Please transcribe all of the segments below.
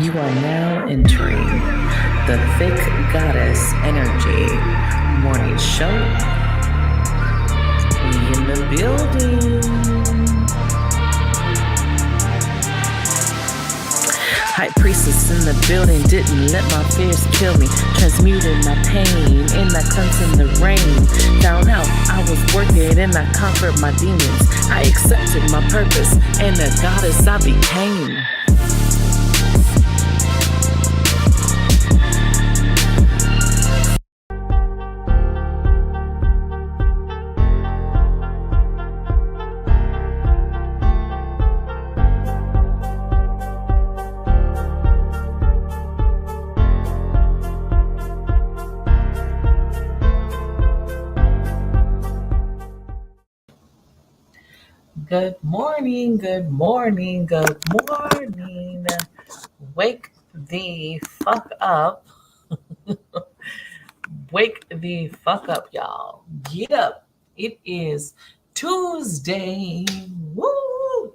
You are now entering the Thick Goddess Energy Morning Show. We in the building. High priestess in the building, didn't let my fears kill me. Transmuted my pain in that cleanse in the rain. Found out I was working and I conquered my demons. I accepted my purpose and the goddess I became. Good morning, good morning, good morning. Wake the fuck up. Wake the fuck up, y'all. Get up. It is Tuesday. Woo!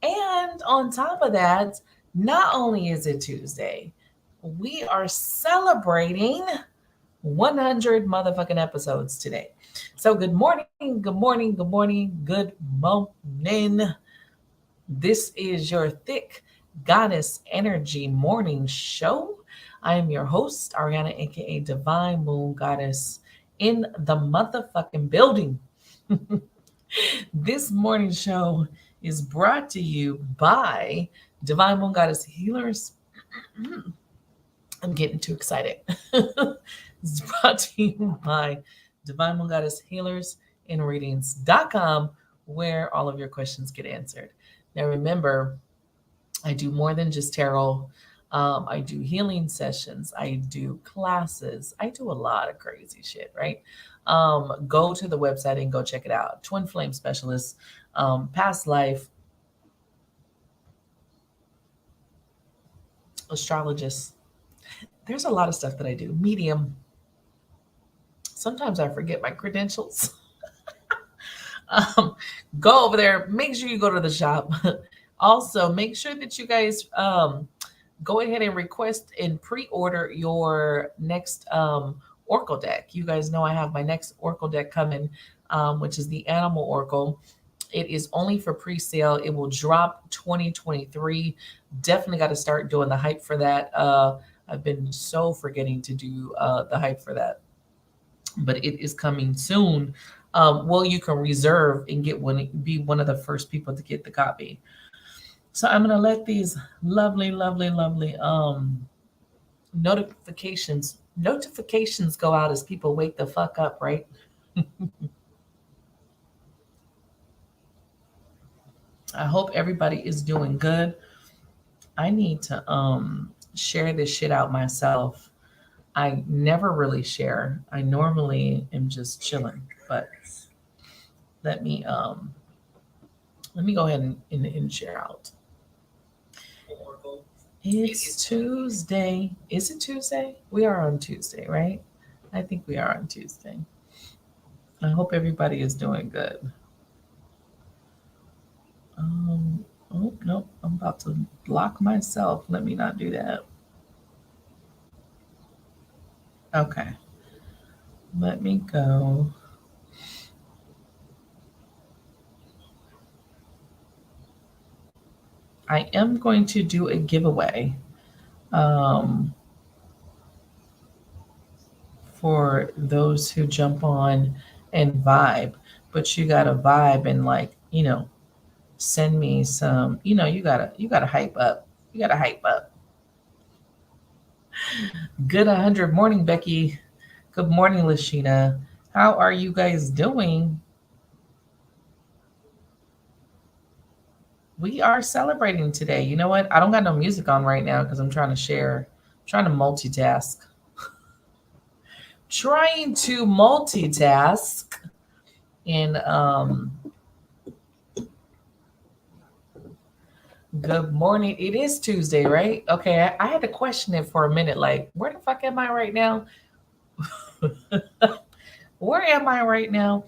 And on top of that, not only is it Tuesday, we are celebrating 100 motherfucking episodes today. So good morning, good morning, good morning, good morning. This is your Thick Goddess Energy Morning Show. I am your host, Ariana, aka Divine Moon Goddess, in the motherfucking building. This morning show is brought to you by Divine Moon Goddess Healers. I'm getting too excited. It's brought to you by Divine Moon Goddess Healers and Readings.com, where all of your questions get answered. Now, remember, I do more than just tarot. I do healing sessions. I do classes. I do a lot of crazy shit, right? Go to the website and go check it out. Twin Flame Specialist, past life, astrologist. There's a lot of stuff that I do. Medium. Sometimes I forget my credentials. Go over there. Make sure you go to the shop. Also, make sure that you guys go ahead and request and pre-order your next Oracle deck. You guys know I have my next Oracle deck coming, which is the Animal Oracle. It is only for pre-sale. It will drop 2023. Definitely got to start doing the hype for that. I've been so forgetting to do the hype for that, but it is coming soon. Well, you can reserve and be one of the first people to get the copy. So I'm gonna let these lovely notifications go out as people wake the fuck up, right? I hope everybody is doing good. I need to share this shit out myself. I never really share. I normally am just chilling, but let me go ahead and share out. It's Tuesday. Is it Tuesday? We are on Tuesday, right? I think we are on Tuesday. I hope everybody is doing good. Oh, nope. I'm about to block myself. Let me not do that. Okay. Let me go. I am going to do a giveaway for those who jump on and vibe, but you got to vibe and send me some, you gotta hype up. You gotta hype up. Good 100 morning, Becky. Good morning, Lashina. How are you guys doing? We are celebrating today. You know what? I don't got no music on right now because I'm trying to share, trying to multitask. Trying to multitask. And good morning. It is Tuesday, right? Okay, I had to question it for a minute. Like, where the fuck am I right now? Where am I right now?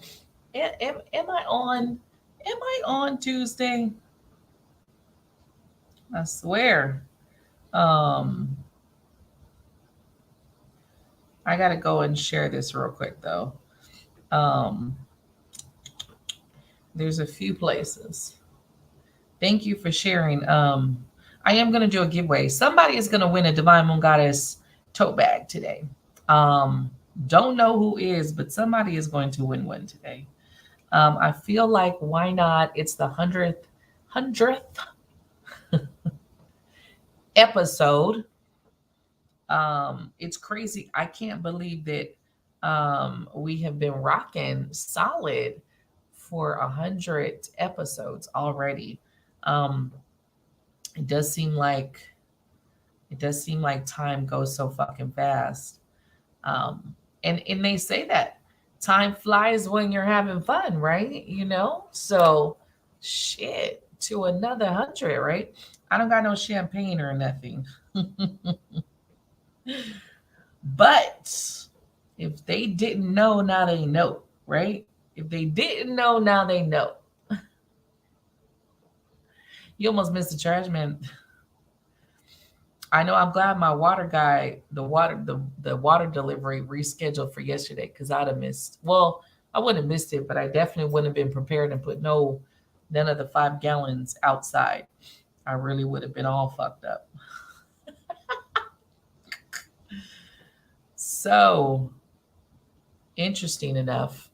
Am I on? Am I on Tuesday? I swear. Um, I gotta go and share this real quick though. Um, there's a few places. Thank you for sharing. I am gonna do a giveaway. Somebody is gonna win a Divine Moon Goddess tote bag today. Um, don't know who is, but somebody is going to win one today. I feel like why not? It's the hundredth episode. It's crazy. I can't believe that we have been rocking solid for 100 episodes already. Um, it does seem like it does seem like time goes so fucking fast. Um, and they say that time flies when you're having fun, right? So shit to another 100, right? I don't got no champagne or nothing. But if they didn't know, now they know, right? If they didn't know, now they know. You almost missed the trash man. I know. I'm glad my water guy, the water delivery rescheduled for yesterday because I'd have missed. Well, I wouldn't have missed it, but I definitely wouldn't have been prepared and put none of the 5 gallons outside. I really would have been all fucked up. So interesting enough.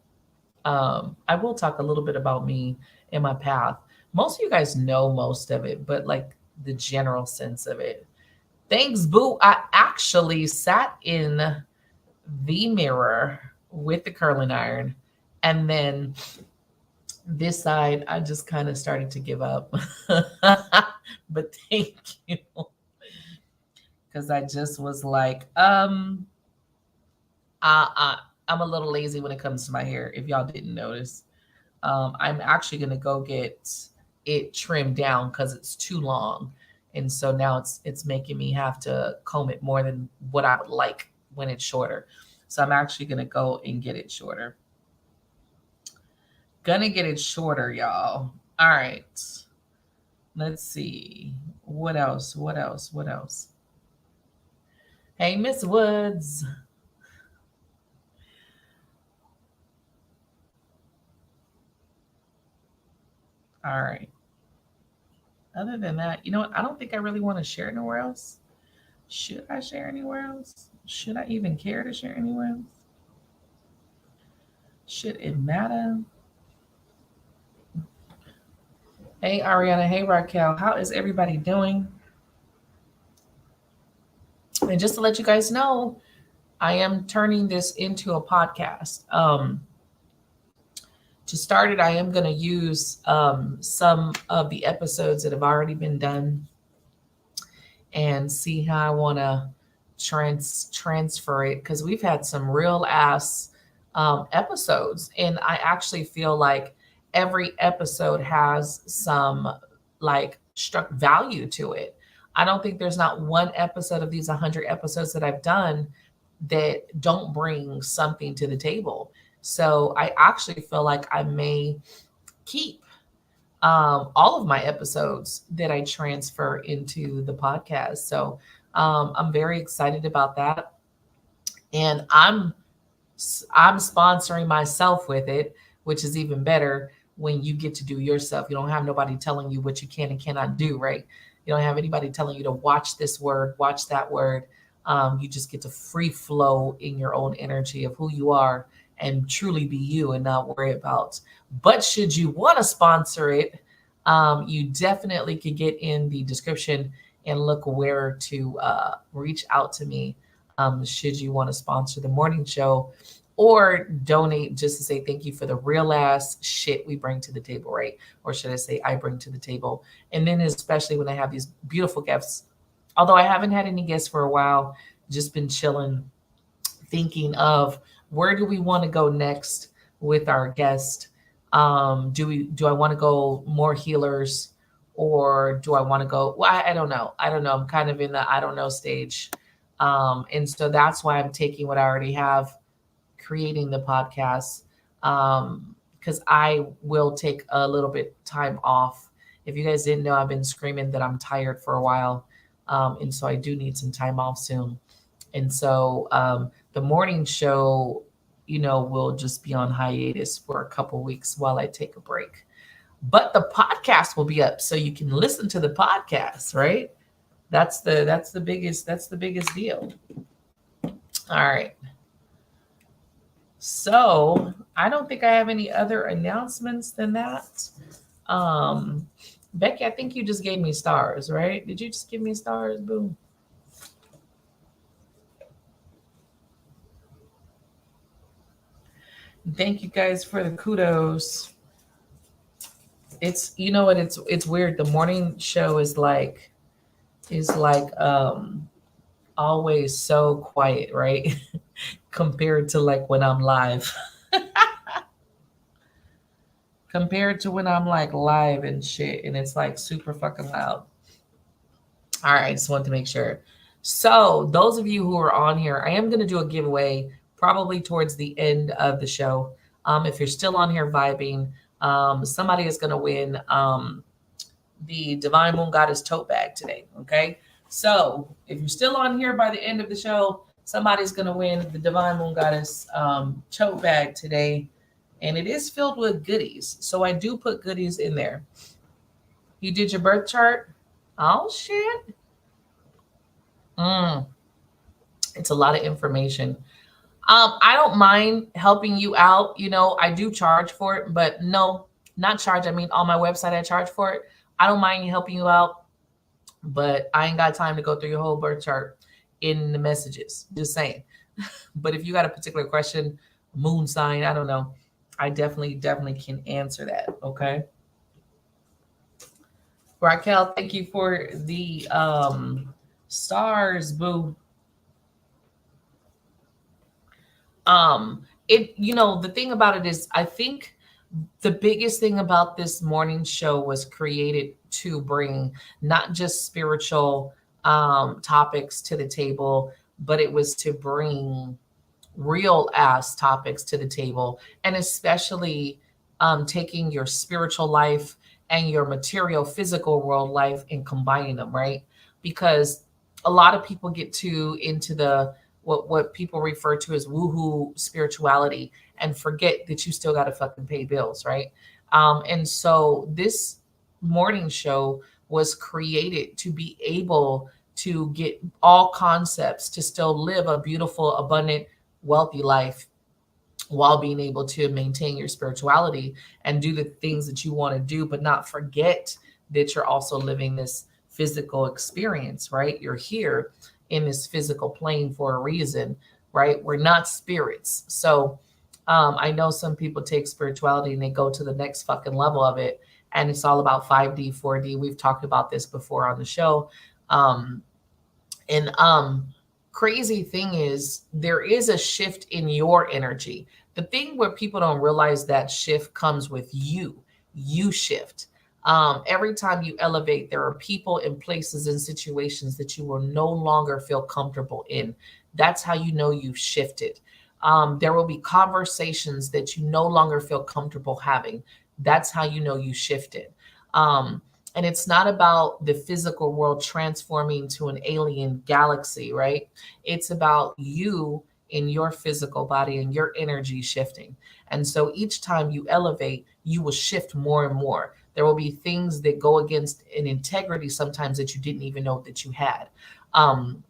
I will talk a little bit about me and my path. Most of you guys know most of it, but like the general sense of it. Thanks, Boo. I actually sat in the mirror with the curling iron, and then this side, I just kind of started to give up. But thank you. Because I just was like, I, I, I'm a little lazy when it comes to my hair, if y'all didn't notice. I'm actually going to go get it trimmed down because it's too long. And so now it's making me have to comb it more than what I would like when it's shorter. So I'm actually going to go and get it shorter. Gonna get it shorter, y'all. All right. Let's see. What else? What else? What else? Hey, Miss Woods. All right. Other than that, you know what? I don't think I really want to share anywhere else. Should I share anywhere else? Should I even care to share anywhere else? Should it matter? Hey, Ariana. Hey, Raquel. How is everybody doing? And just to let you guys know, I am turning this into a podcast. To start it, I am going to use some of the episodes that have already been done and see how I want to transfer it because we've had some real ass episodes, and I actually feel like every episode has some like struck value to it. I don't think there's not one episode of these 100 episodes that I've done that don't bring something to the table. So I actually feel like I may keep all of my episodes that I transfer into the podcast. So I'm very excited about that, and I'm sponsoring myself with it, which is even better when you get to do yourself. You don't have nobody telling you what you can and cannot do, right? You don't have anybody telling you to watch this word, watch that word. You just get to free flow in your own energy of who you are and truly be you and not worry about. But should you want to sponsor it, you definitely could get in the description and look where to reach out to me should you want to sponsor the morning show or donate just to say thank you for the real ass shit we bring to the table, right? Or should I say I bring to the table? And then especially when I have these beautiful guests, although I haven't had any guests for a while, just been chilling, thinking of where do we want to go next with our guest. Do I want to go more healers or do I want to go? Well, I don't know. I don't know. I'm kind of in the I don't know stage. And so that's why I'm taking what I already have, creating the podcast. Because I will take a little bit time off. If you guys didn't know, I've been screaming that I'm tired for a while. And so I do need some time off soon. And so the morning show, will just be on hiatus for a couple weeks while I take a break. But the podcast will be up so you can listen to the podcast, right? That's the biggest deal. All right. So I don't think I have any other announcements than that. Um, Becky, I think you just gave me stars, right? Did you just give me stars? Boom. Thank you guys for the kudos. It's you know what it's weird. The morning show is like always so quiet, right? Compared to like when I'm live. Compared to when I'm like live and shit and it's like super fucking loud. All right, just wanted to make sure. So, those of you who are on here, I am going to do a giveaway probably towards the end of the show. If you're still on here vibing, somebody is going to win the Divine Moon Goddess tote bag today. Okay. So, if you're still on here by the end of the show, somebody's going to win the Divine Moon Goddess tote bag today. And it is filled with goodies. So, I do put goodies in there. You did your birth chart? Oh, shit. Mm, it's a lot of information. I don't mind helping you out. I do charge for it, but no, not charge. I mean, on my website, I charge for it. I don't mind helping you out, but I ain't got time to go through your whole birth chart in the messages. Just saying. But if you got a particular question, moon sign, I don't know. I definitely can answer that. Okay. Raquel, thank you for the stars, boo. um the thing about it is I think the biggest thing about this morning show was created to bring not just spiritual topics to the table, but it was to bring real ass topics to the table, and especially taking your spiritual life and your material physical world life and combining them, right? Because a lot of people get too into the what people refer to as woohoo spirituality and forget that you still got to fucking pay bills, right? And so this morning show was created to be able to get all concepts to still live a beautiful, abundant, wealthy life while being able to maintain your spirituality and do the things that you want to do, but not forget that you're also living this physical experience, right? You're here in this physical plane for a reason, right? We're not spirits. So I know some people take spirituality and they go to the next fucking level of it. And it's all about 5D, 4D. We've talked about this before on the show. And crazy thing is there is a shift in your energy. The thing where people don't realize that shift comes with you shift. Every time you elevate, there are people and places and situations that you will no longer feel comfortable in. That's how you know you've shifted. There will be conversations that you no longer feel comfortable having. That's how you know you shifted. And it's not about the physical world transforming to an alien galaxy, right? It's about you in your physical body and your energy shifting. And so each time you elevate, you will shift more and more. There will be things that go against an integrity sometimes that you didn't even know that you had. Um,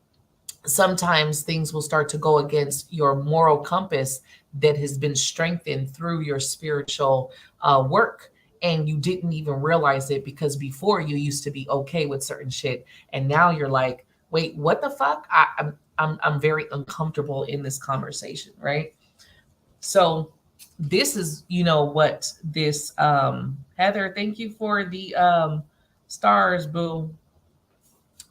Sometimes things will start to go against your moral compass that has been strengthened through your spiritual work, and you didn't even realize it because before you used to be okay with certain shit, and now you're like, wait, what the fuck? I'm very uncomfortable in this conversation, right? So this is what this Heather, thank you for the stars, boo.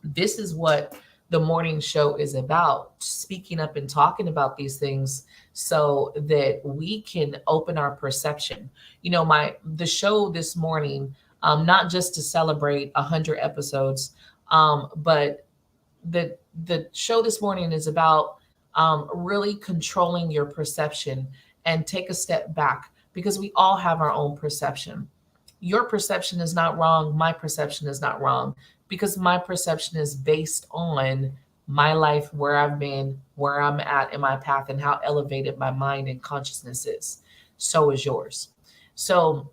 This is what the morning show is about, speaking up and talking about these things so that we can open our perception. The show this morning, not just to celebrate 100 episodes, but the the show this morning is about really controlling your perception and take a step back, because we all have our own perception. Your perception is not wrong, my perception is not wrong. because my perception is based on my life, where I've been, where I'm at in my path, and how elevated my mind and consciousness is. So is yours. So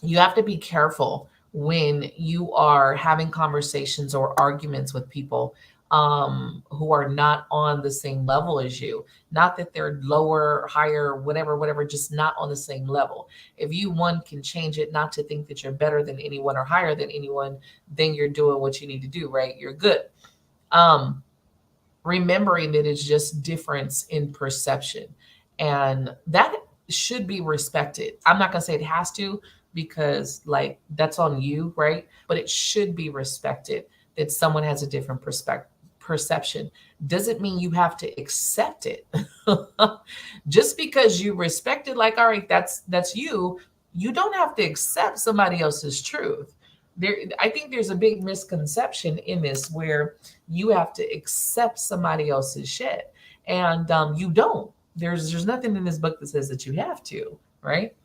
you have to be careful when you are having conversations or arguments with people who are not on the same level as you. Not that they're lower, higher, whatever, whatever, just not on the same level. If you, one, can change it not to think that you're better than anyone or higher than anyone, then you're doing what you need to do, right? You're good. Um, Remembering that it's just difference in perception, and that should be respected. I'm not going to say it has to, because like that's on you, right? But it should be respected that someone has a different perception. Doesn't mean you have to accept it. Just because you respect it, like, all right, that's you, you don't have to accept somebody else's truth. There, I think there's a big misconception in this where you have to accept somebody else's shit, and you don't. There's nothing in this book that says that you have to, right?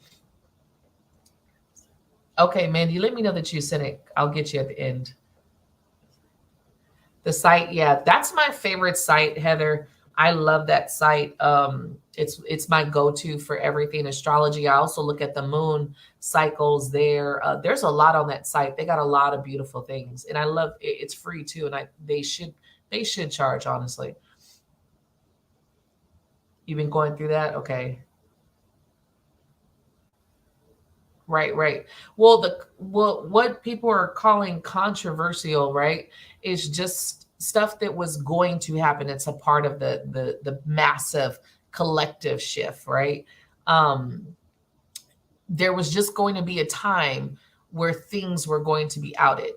Okay, Mandy, let me know that you sent it. I'll get you at the end. The site, yeah, that's my favorite site, Heather. I love that site. It's my go-to for everything astrology. I also look at the moon cycles there. There's a lot on that site. They got a lot of beautiful things, and I love it. It's free too, and they should charge, honestly. You've been going through that, okay? Right, right. Well, what people are calling controversial, right, is just stuff that was going to happen. It's a part of the massive collective shift, right? Um, there was just going to be a time where things were going to be outed,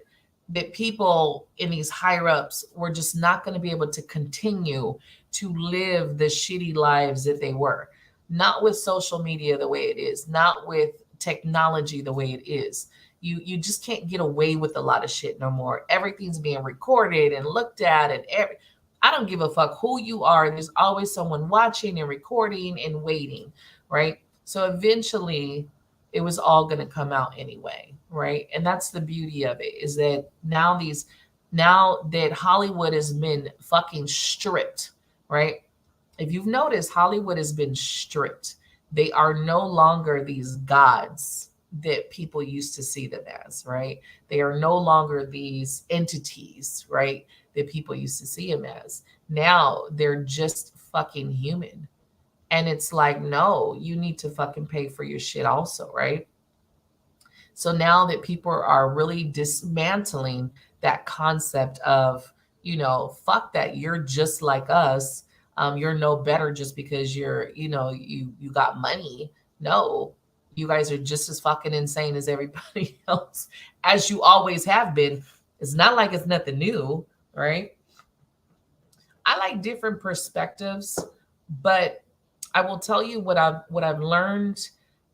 that people in these higher ups were just not going to be able to continue to live the shitty lives that they were, not with social media the way it is, not with technology the way it is. You just can't get away with a lot of shit no more. Everything's being recorded and looked at, and I don't give a fuck who you are. There's always someone watching and recording and waiting, right? So eventually it was all going to come out anyway, right? And that's the beauty of it, is that now that Hollywood has been fucking stripped, right? If you've noticed, Hollywood has been stripped. They are no longer these gods that people used to see them as, right? They are no longer these entities, right, that people used to see them as. Now they're just fucking human. And it's like, no, you need to fucking pay for your shit also, right? So now that people are really dismantling that concept of, fuck that, you're just like us. You're no better just because you got money. No, you guys are just as fucking insane as everybody else, as you always have been. It's not like it's nothing new, right? I like different perspectives, but I will tell you what I've learned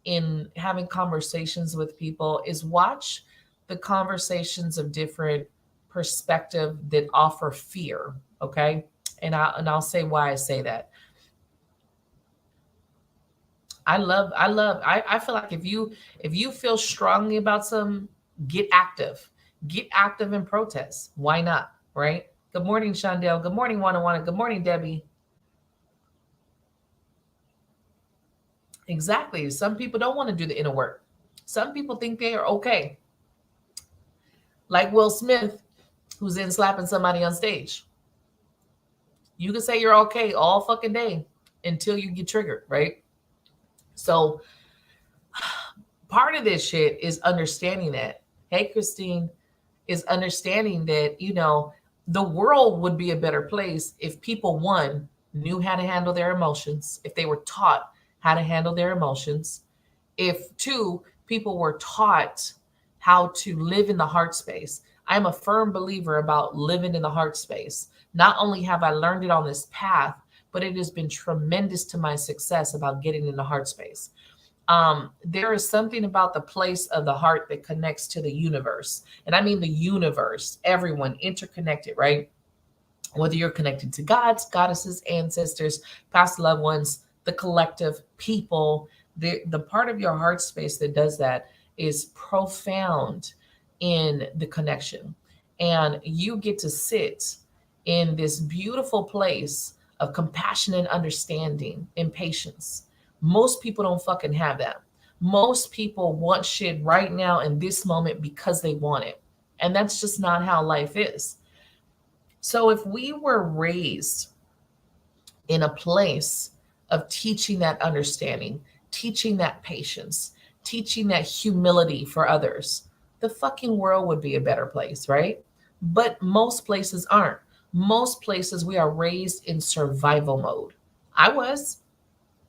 in having conversations with people is watch the conversations of different perspective that offer fear. Okay. And I'll say why I say that. I feel like if you feel strongly about some, get active. Get active and protest. Why not? Right? Good morning, Shondell. Good morning, Wanna. Good morning, Debbie. Exactly. Some people don't want to do the inner work. Some people think they are okay. Like Will Smith, who's in slapping somebody on stage. You can say you're okay all fucking day until you get triggered, right? So part of this shit is understanding that. Hey, Christine, is understanding that, the world would be a better place if people, one, knew how to handle their emotions, if they were taught how to handle their emotions, if two, people were taught how to live in the heart space. I'm a firm believer about living in the heart space. Not only have I learned it on this path, but it has been tremendous to my success about getting in the heart space. There is something about the place of the heart that connects to the universe. And I mean the universe, everyone interconnected, right? Whether you're connected to gods, goddesses, ancestors, past loved ones, the collective people, the part of your heart space that does that is profound in the connection. and you get to sit in this beautiful place of compassion and understanding and patience. Most people don't fucking have that. Most people want shit right now in this moment because they want it. And that's just not how life is. So if we were raised in a place of teaching that understanding, teaching that patience, teaching that humility for others, the fucking world would be a better place, right? But most places aren't. Most places we are raised in survival mode. I was.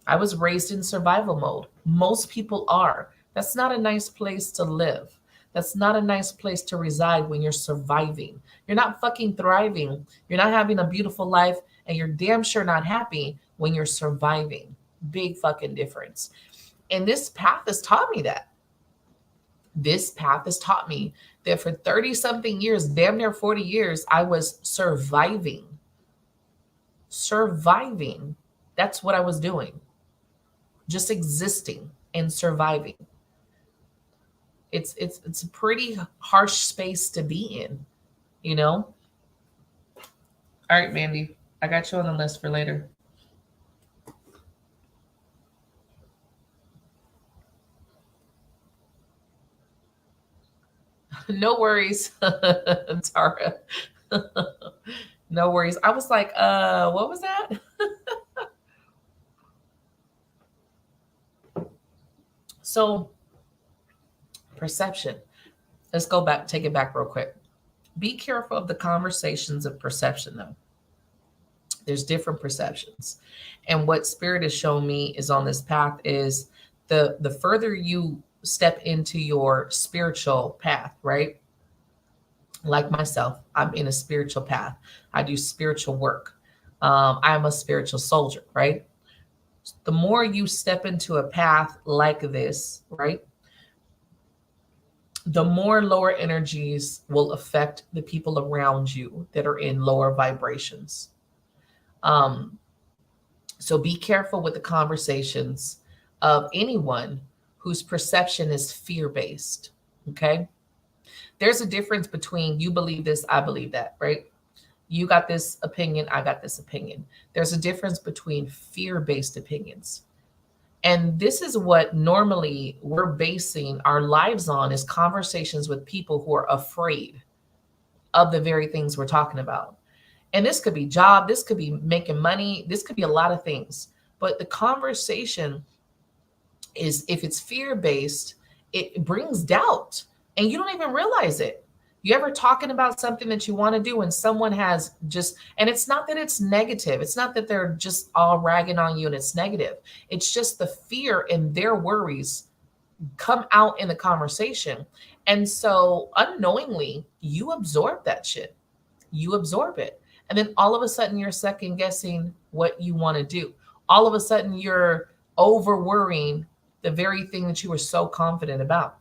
I was raised in survival mode. Most people are. That's not a nice place to live. That's not a nice place to reside when you're surviving. You're not fucking thriving. You're not having a beautiful life, and you're damn sure not happy when you're surviving. Big fucking difference. And this path has taught me that. This path has taught me that for 30 something years, damn near 40 years, I was surviving. Surviving. That's what I was doing. Just existing and surviving. It's a pretty harsh space to be in, you know? All right, Mandy, I got you on the list for later. No worries, Tara. No worries. I was like, what was that? So, perception. Let's go back, take it back real quick. Be careful of the conversations of perception, though. There's different perceptions. And what spirit has shown me is on this path is the further you step into your spiritual path, right? Like myself, I'm in a spiritual path. I do spiritual work. I'm a spiritual soldier, right? The more you step into a path like this, right, the more lower energies will affect the people around you that are in lower vibrations. Um, so be careful with the conversations of anyone whose perception is fear based. Okay. There's a difference between you believe this, I believe that, right? You got this opinion, I got this opinion. There's a difference between fear based opinions. And this is what normally we're basing our lives on is conversations with people who are afraid of the very things we're talking about. And this could be job, this could be making money, this could be a lot of things. But the conversation is if it's fear based, it brings doubt and you don't even realize it. You ever talking about something that you want to do and someone has just, and it's not that it's negative. It's not that they're just all ragging on you and it's negative. It's just the fear and their worries come out in the conversation. And so unknowingly, you absorb that shit. You absorb it. And then all of a sudden, you're second guessing what you want to do. All of a sudden, you're over worrying the very thing that you were so confident about.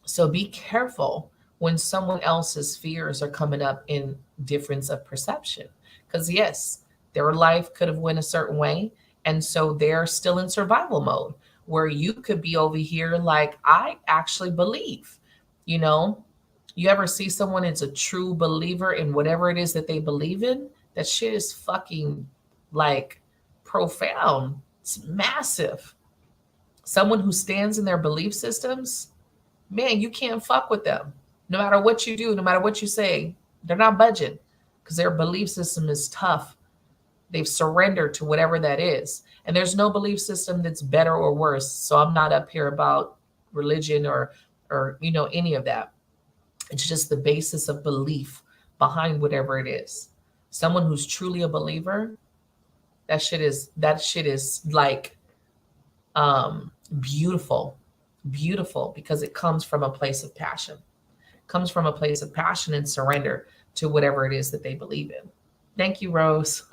So be careful when someone else's fears are coming up in difference of perception. Because yes, their life could have went a certain way. And so they're still in survival mode where you could be over here like, I actually believe, you know, you ever see someone that's a true believer in whatever it is that they believe in? That shit is fucking like profound. It's massive. Someone who stands in their belief systems, man, you can't fuck with them. No matter what you do, no matter what you say, they're not budging because their belief system is tough. They've surrendered to whatever that is. And there's no belief system that's better or worse. So I'm not up here about religion or you know, any of that. It's just the basis of belief behind whatever it is. Someone who's truly a believer, that shit is like beautiful, beautiful because it comes from a place of passion. Comes from a place of passion and surrender to whatever it is that they believe in. Thank you, Rose.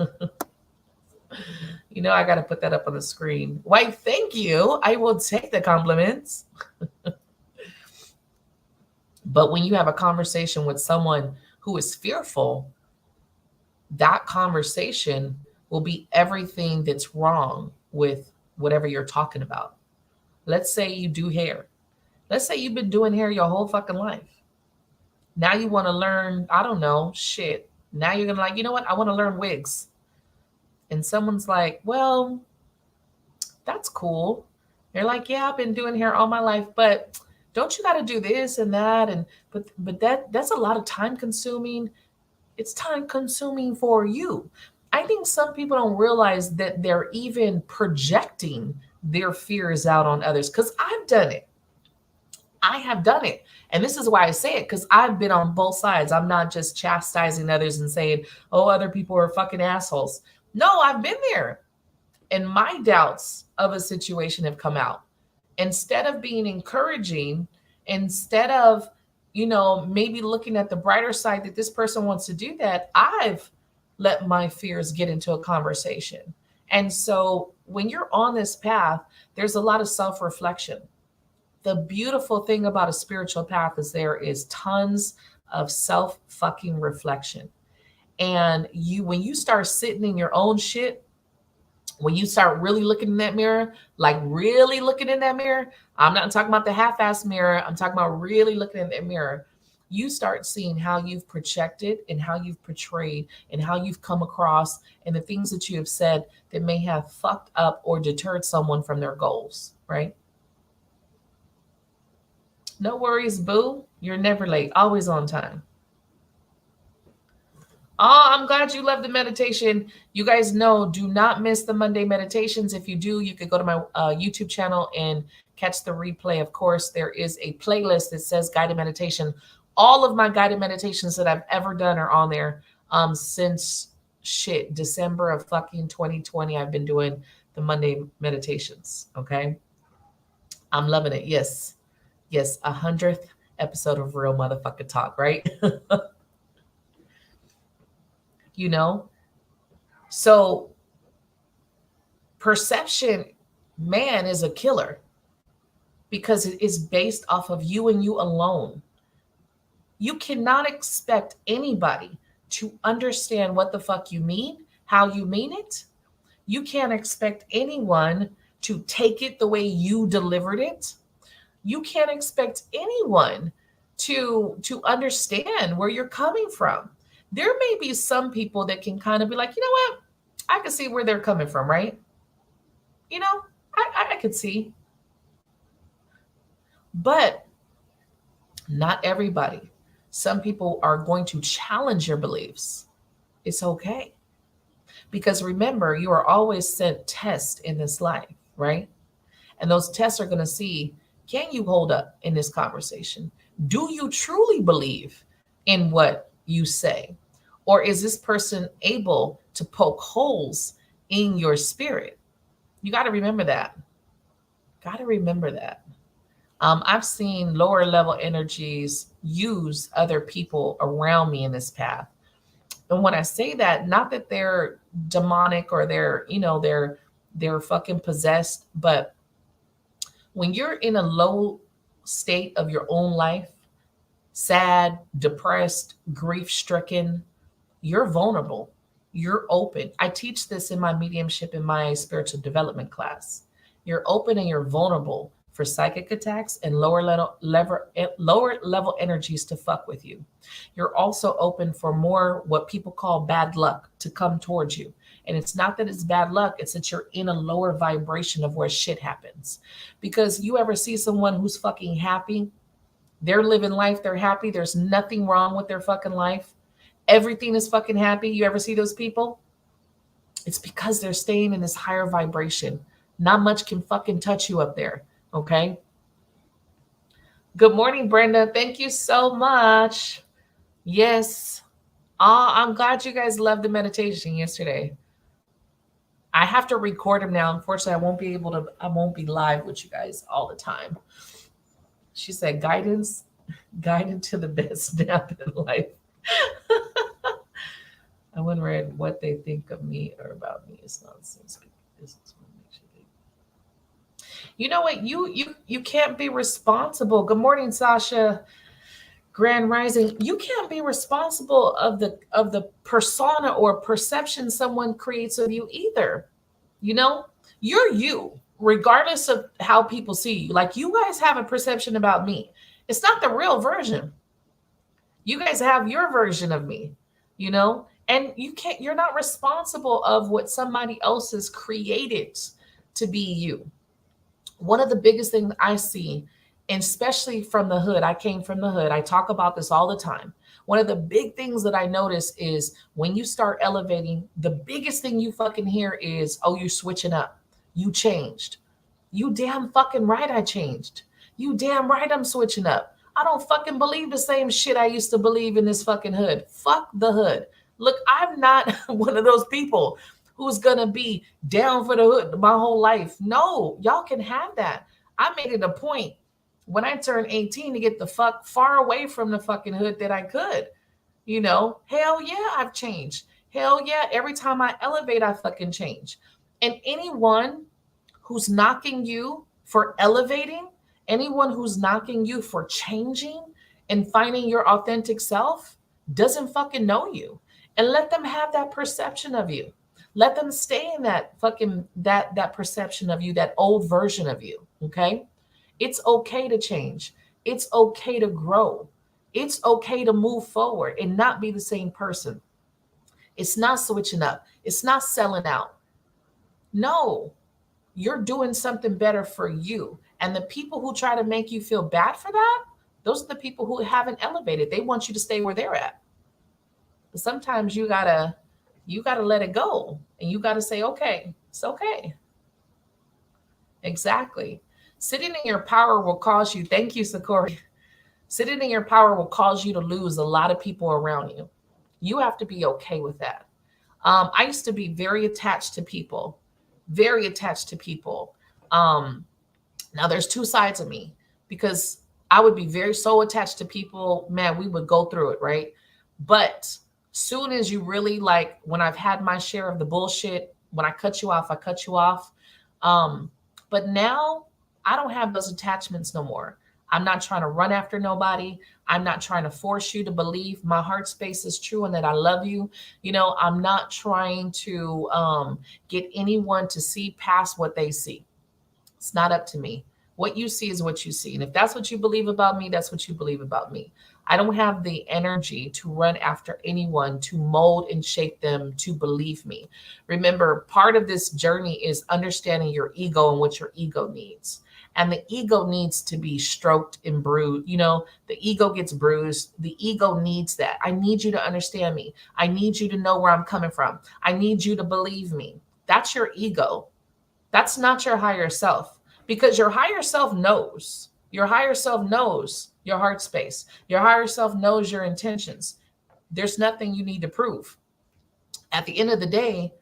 You know, I got to put that up on the screen. Why, thank you. I will take the compliments. But when you have a conversation with someone who is fearful, that conversation will be everything that's wrong with whatever you're talking about. Let's say you do hair. Let's say you've been doing hair your whole fucking life. Now you want to learn, I don't know, shit. Now you're gonna like, you know what? I want to learn wigs. And someone's like, well, that's cool. They're like, yeah, I've been doing hair all my life, but don't you got to do this and that? And but that's a lot of time consuming. It's time consuming for you. I think some people don't realize that they're even projecting their fears out on others, because I've done it. I have done it. And this is why I say it, because I've been on both sides. I'm not just chastising others and saying, oh, other people are fucking assholes. No, I've been there. And my doubts of a situation have come out. Instead of being encouraging, instead of, maybe looking at the brighter side that this person wants to do that, I've let my fears get into a conversation. And so when you're on this path, there's a lot of self reflection. The beautiful thing about a spiritual path is there is tons of self fucking reflection. And when you start sitting in your own shit, when you start really looking in that mirror, like really looking in that mirror, I'm not talking about the half-ass mirror, I'm talking about really looking in that mirror. You start seeing how you've projected and how you've portrayed and how you've come across and the things that you have said that may have fucked up or deterred someone from their goals, right? No worries, boo. You're never late, always on time. Oh, I'm glad you love the meditation. You guys know, do not miss the Monday meditations. If you do, you could go to my YouTube channel and catch the replay. Of course, there is a playlist that says guided meditation. All of my guided meditations that I've ever done are on there. Since December of fucking 2020, I've been doing the Monday meditations. Okay. I'm loving it. Yes. Yes. 100th episode of Real Motherfucking Talk, right? you know? So perception, man, is a killer because it is based off of you and you alone. You cannot expect anybody to understand what the fuck you mean, how you mean it. You can't expect anyone to take it the way you delivered it. You can't expect anyone to understand where you're coming from. There may be some people that can kind of be like, you know what? I can see where they're coming from, right? You know, I could see. But not everybody. Some people are going to challenge your beliefs. It's okay. Because remember, you are always sent tests in this life, right? And those tests are going to see, can you hold up in this conversation? Do you truly believe in what you say? Or is this person able to poke holes in your spirit? You got to remember that. Got to remember that. I've seen lower level energies use other people around me in this path. And when I say that, not that they're demonic or they're fucking possessed, but when you're in a low state of your own life, sad, depressed, grief stricken, you're vulnerable. You're open. I teach this in my mediumship in my spiritual development class. You're open and you're vulnerable for psychic attacks and lower level energies to fuck with you. You're also open for more what people call bad luck to come towards you. And it's not that it's bad luck, it's that you're in a lower vibration of where shit happens. Because you ever see someone who's fucking happy? They're living life, they're happy, there's nothing wrong with their fucking life. Everything is fucking happy. You ever see those people? It's because they're staying in this higher vibration. Not much can fucking touch you up there. Okay. Good morning, Brenda. Thank you so much. Yes. I'm glad you guys loved the meditation yesterday. I have to record them now. Unfortunately, I won't be live with you guys all the time. She said, guided to the best nap in life. I wouldn't read what they think of me or about me is nonsense. You know what? You can't be responsible. Good morning, Sasha. Grand Rising. You can't be responsible of the persona or perception someone creates of you either. You know, you're you, regardless of how people see you. Like you guys have a perception about me. It's not the real version. You guys have your version of me, you know? And you're not responsible of what somebody else has created to be you. One of the biggest things I see, and especially from the hood, I came from the hood, I talk about this all the time. One of the big things that I notice is when you start elevating, the biggest thing you fucking hear is, oh, you're switching up. You changed. You damn fucking right I changed. You damn right I'm switching up. I don't fucking believe the same shit I used to believe in this fucking hood. Fuck the hood. Look, I'm not one of those people who's gonna be down for the hood my whole life. No, y'all can have that. I made it a point when I turned 18 to get the fuck far away from the fucking hood that I could. You know, hell yeah, I've changed. Hell yeah, every time I elevate, I fucking change. And anyone who's knocking you for elevating, anyone who's knocking you for changing and finding your authentic self doesn't fucking know you. And let them have that perception of you. Let them stay in that fucking that perception of you, that old version of you, okay? It's okay to change. It's okay to grow. It's okay to move forward and not be the same person. It's not switching up. It's not selling out. No, you're doing something better for you. And the people who try to make you feel bad for that, those are the people who haven't elevated. They want you to stay where they're at. But sometimes you gotta let it go and you gotta say, okay, it's okay. Exactly. Sitting in your power will cause you, thank you, Sakori. Sitting in your power will cause you to lose a lot of people around you. You have to be okay with that. I used to be very attached to people, very attached to people. Um, Now there's two sides of me because I would be very so attached to people, man, we would go through it, right? But soon as you really like when I've had my share of the bullshit, when I cut you off, I cut you off. Um, but now I don't have those attachments no more. I'm not trying to run after nobody. I'm not trying to force you to believe my heart space is true and that I love you. You know, I'm not trying to get anyone to see past what they see. It's not up to me. What you see is what you see. And if that's what you believe about me, that's what you believe about me. I don't have the energy to run after anyone to mold and shape them to believe me. Remember, part of this journey is understanding your ego and what your ego needs. And the ego needs to be stroked and bruised. You know, the ego gets bruised. The ego needs that. I need you to understand me. I need you to know where I'm coming from. I need you to believe me. That's your ego. That's not your higher self because your higher self knows. Your higher self knows your heart space. Your higher self knows your intentions. There's nothing you need to prove. At the end of the day,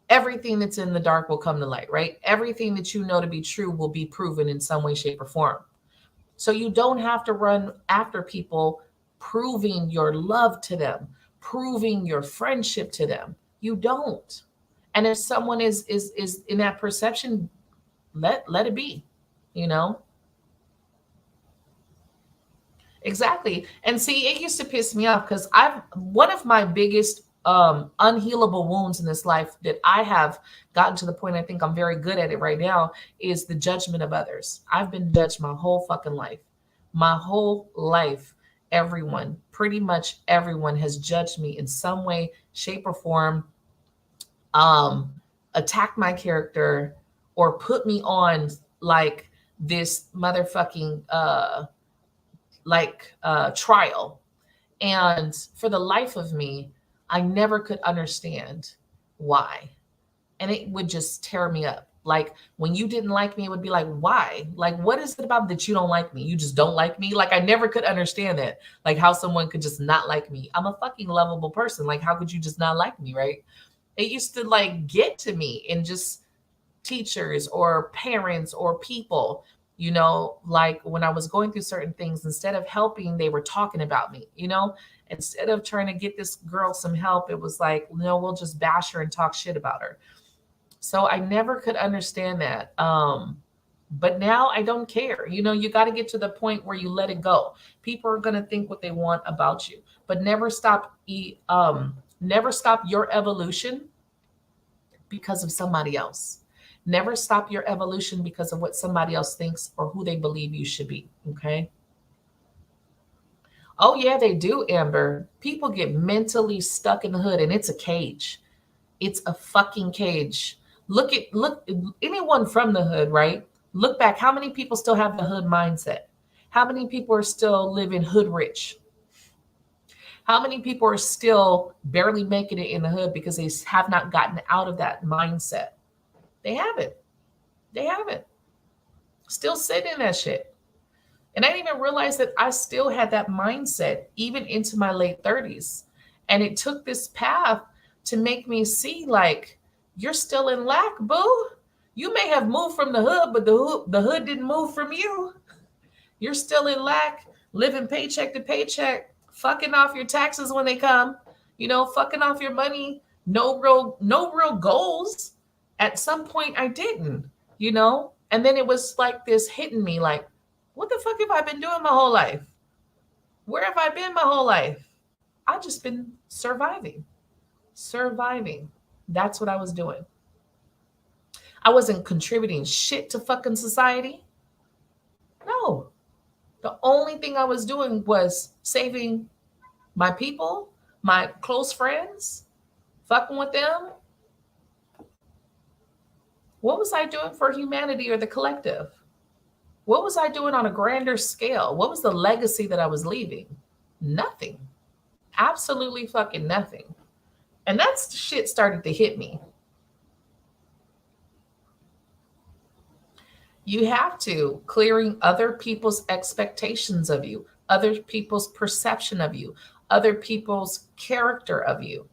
everything that's in the dark will come to light, right? Everything that you know to be true will be proven in some way, shape, or form. So you don't have to run after people proving your love to them, proving your friendship to them. You don't. And if someone is in that perception, let it be, you know. Exactly. And see, it used to piss me off because I've one of my biggest unhealable wounds in this life that I have gotten to the point I think I'm very good at it right now is the judgment of others. I've been judged my whole fucking life. My whole life, everyone, pretty much everyone has judged me in some way, shape, or form, um, attacked my character, or put me on like this motherfucking trial. And for the life of me, I never could understand why. And it would just tear me up. Like when you didn't like me, it would be like, why? Like, what is it about that you don't like me? You just don't like me? Like, I never could understand that. Like, how someone could just not like me. I'm a fucking lovable person. Like, how could you just not like me? Right. It used to like get to me and just teachers or parents or people, you know, like when I was going through certain things, instead of helping, they were talking about me, you know, instead of trying to get this girl some help, it was like, no, we'll just bash her and talk shit about her. So I never could understand that. But now I don't care. You know, you got to get to the point where you let it go. People are going to think what they want about you, but never stop your evolution because of somebody else. Never stop your evolution because of what somebody else thinks or who they believe you should be. Okay. Oh yeah, they do, Amber. People get mentally stuck in the hood, and it's a cage. It's a fucking cage. Look anyone from the hood, right? Look back. How many people still have the hood mindset? How many people are still living hood rich? How many people are still barely making it in the hood because they have not gotten out of that mindset? They haven't. They haven't. Still sitting in that shit. And I didn't even realize that I still had that mindset even into my late 30s. And it took this path to make me see like, you're still in lack, boo. You may have moved from the hood, but the hood didn't move from you. You're still in lack, living paycheck to paycheck, fucking off your taxes when they come, fucking off your money, no real goals. At some point I didn't. And then it was like this hitting me like, what the fuck have I been doing my whole life? Where have I been my whole life? I just been surviving. Surviving. That's what I was doing. I wasn't contributing shit to fucking society. No. The only thing I was doing was saving my people, my close friends, fucking with them. What was I doing for humanity or the collective? What was I doing on a grander scale? What was the legacy that I was leaving? Nothing. Absolutely fucking nothing. And that's shit started to hit me. You have to clearing other people's expectations of you, other people's perception of you, other people's character of you.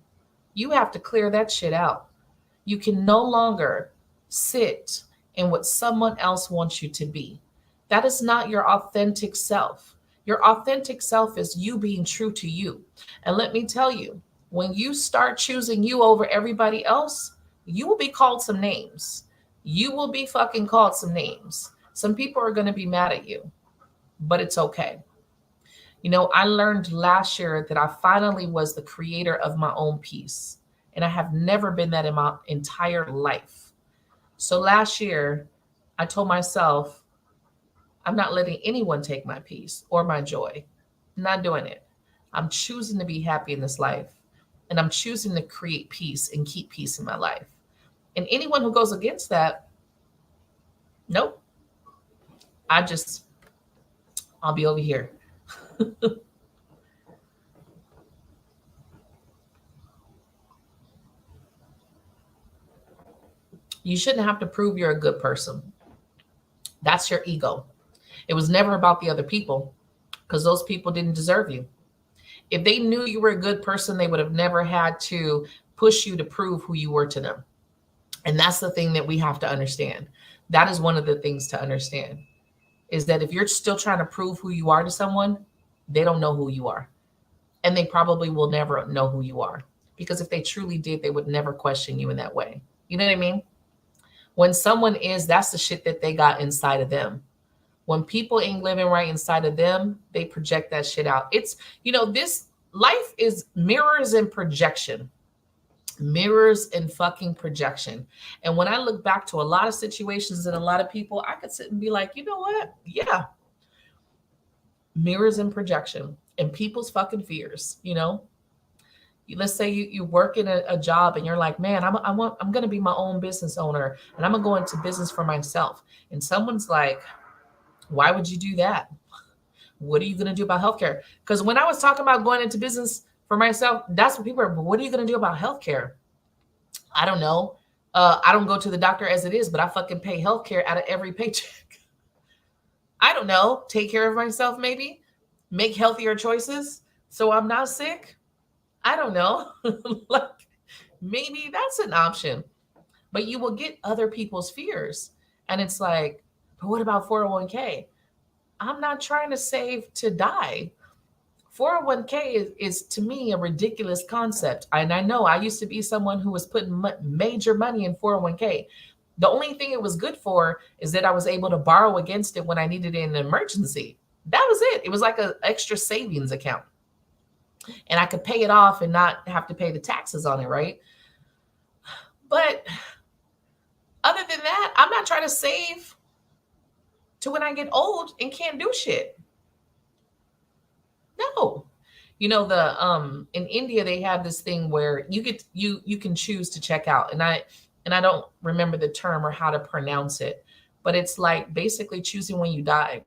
You have to clear that shit out. You can no longer sit in what someone else wants you to be. That is not your authentic self. Your authentic self is you being true to you. And let me tell you, when you start choosing you over everybody else, you will be called some names. You will be fucking called some names. Some people are going to be mad at you, but it's okay. I learned last year that I finally was the creator of my own peace. And I have never been that in my entire life. So last year, I told myself, I'm not letting anyone take my peace or my joy. I'm not doing it. I'm choosing to be happy in this life. And I'm choosing to create peace and keep peace in my life. And anyone who goes against that, nope. I'll be over here. You shouldn't have to prove you're a good person. That's your ego. It was never about the other people because those people didn't deserve you. If they knew you were a good person, they would have never had to push you to prove who you were to them. And that's the thing that we have to understand. That is one of the things to understand is that if you're still trying to prove who you are to someone, they don't know who you are. And they probably will never know who you are. Because if they truly did, they would never question you in that way. You know what I mean? When someone is, that's the shit that they got inside of them. When people ain't living right inside of them, they project that shit out. This life is mirrors and projection. Mirrors and fucking projection. And when I look back to a lot of situations and a lot of people, I could sit and be like, you know what? Yeah. Mirrors and projection and people's fucking fears. Let's say you work in a job and you're like, man, I'm going to be my own business owner and I'm going to go into business for myself. And someone's like, why would you do that? What are you going to do about healthcare? Because when I was talking about going into business for myself, that's what people are, what are you going to do about healthcare? I don't know. I don't go to the doctor as it is, but I fucking pay healthcare out of every paycheck. I don't know. Take care of myself, maybe. Make healthier choices so I'm not sick. I don't know. Like, maybe that's an option. But you will get other people's fears. And it's like, but what about 401k? I'm not trying to save to die. 401k is to me a ridiculous concept. And I know I used to be someone who was putting major money in 401k. The only thing it was good for is that I was able to borrow against it when I needed it in an emergency. That was it. It was like an extra savings account. And I could pay it off and not have to pay the taxes on it, right? But other than that, I'm not trying to save to when I get old and can't do shit. No. You know, the in India they have this thing where you can choose to check out. And I don't remember the term or how to pronounce it, but it's like basically choosing when you die.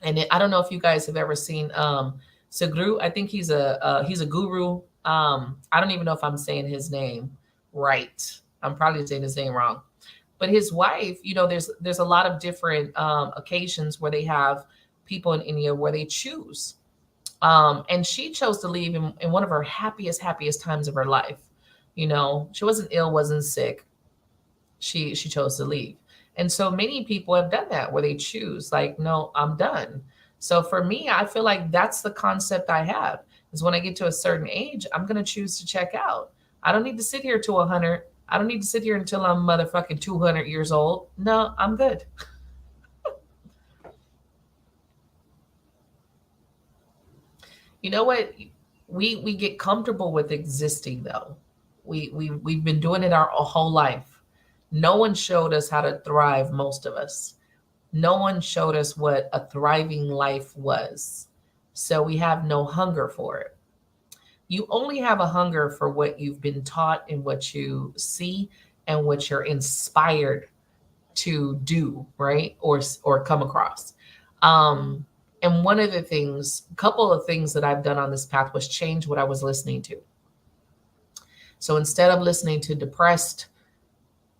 And I don't know if you guys have ever seen Sagru. I think he's a guru. I don't even know if I'm saying his name right. I'm probably saying his name wrong. But his wife, you know, there's a lot of different occasions where they have people in India where they choose. And she chose to leave in one of her happiest times of her life. You know, she wasn't ill, wasn't sick. She chose to leave. And so many people have done that where they choose, like, no, I'm done. So for me, I feel like that's the concept I have is when I get to a certain age, I'm going to choose to check out. I don't need to sit here to 100. I don't need to sit here until I'm motherfucking 200 years old. No, I'm good. You know what? We get comfortable with existing though. We've been doing it our whole life. No one showed us how to thrive, most of us. No one showed us what a thriving life was. So we have no hunger for it. You only have a hunger for what you've been taught and what you see and what you're inspired to do, right? Or come across. Um and one of the things, a couple of things that I've done on this path was change what I was listening to. So instead of listening to depressed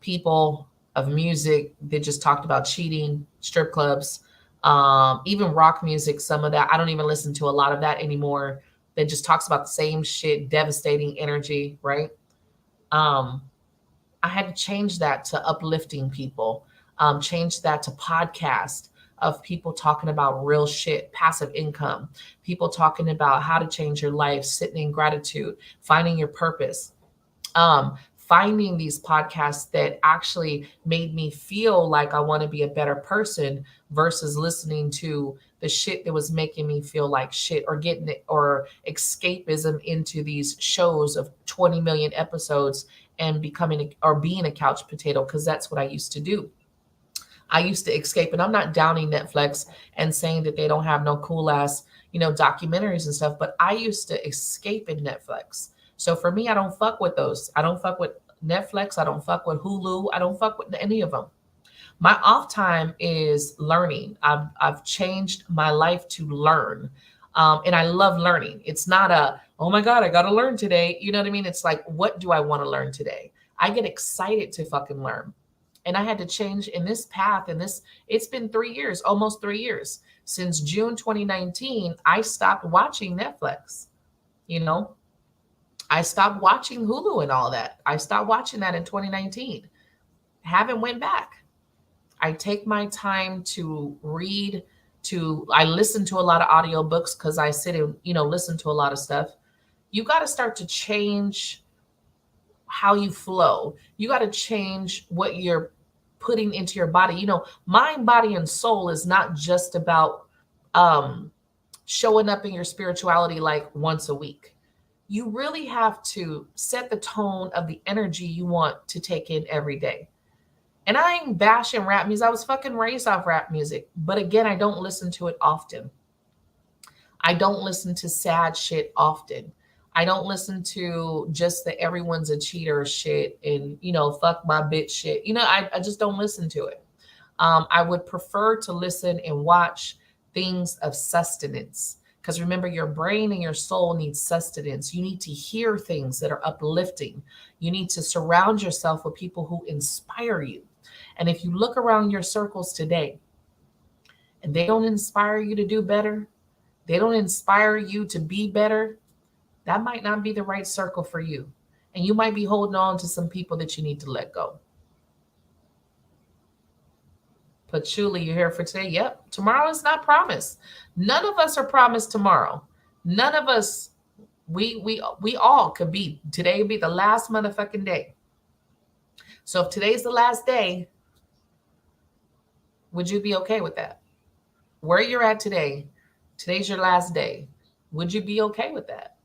people of music that just talked about cheating, strip clubs, even rock music, some of that. I don't even listen to a lot of that anymore. That just talks about the same shit, devastating energy, right? Um, I had to change that to uplifting people, change that to podcast of people talking about real shit, passive income, people talking about how to change your life, sitting in gratitude, finding your purpose, finding these podcasts that actually made me feel like I want to be a better person versus listening to the shit that was making me feel like shit or getting it or escapism into these shows of 20 million episodes and becoming or being a couch potato because that's what I used to do. I used to escape, and I'm not downing Netflix and saying that they don't have no cool ass, you know, documentaries and stuff, but I used to escape in Netflix. So for me, I don't fuck with those. I don't fuck with Netflix. I don't fuck with Hulu. I don't fuck with any of them. My off time is learning. I've changed my life to learn. And I love learning. It's not a, oh my God, I got to learn today. You know what I mean? It's like, what do I want to learn today? I get excited to fucking learn. And I had to change in this path. And this, it's been 3 years, almost 3 years. Since June 2019, I stopped watching Netflix. You know, I stopped watching Hulu and all that. I stopped watching that in 2019. Haven't went back. I take my time to read, to I listen to a lot of audiobooks because I sit and, you know, listen to a lot of stuff. You got to start to change how you flow. You got to change what you're putting into your body. You know, mind, body, and soul is not just about um showing up in your spirituality like once a week. You really have to set the tone of the energy you want to take in every day. And I ain't bashing rap music. I was fucking raised off rap music. But again, I don't listen to it often. I don't listen to sad shit often. I don't listen to just the everyone's a cheater shit and, you know, fuck my bitch shit. You know, I just don't listen to it. I would prefer to listen and watch things of sustenance. Because remember, your brain and your soul need sustenance. You need to hear things that are uplifting. You need to surround yourself with people who inspire you. And if you look around your circles today and they don't inspire you to do better, they don't inspire you to be better, that might not be the right circle for you. And you might be holding on to some people that you need to let go. Patchouli, you're here for today. Yep. Tomorrow is not promised. None of us are promised tomorrow. None of us, we all could be. Today be the last motherfucking day. So if today's the last day, would you be okay with that? Where you're at today, today's your last day. Would you be okay with that?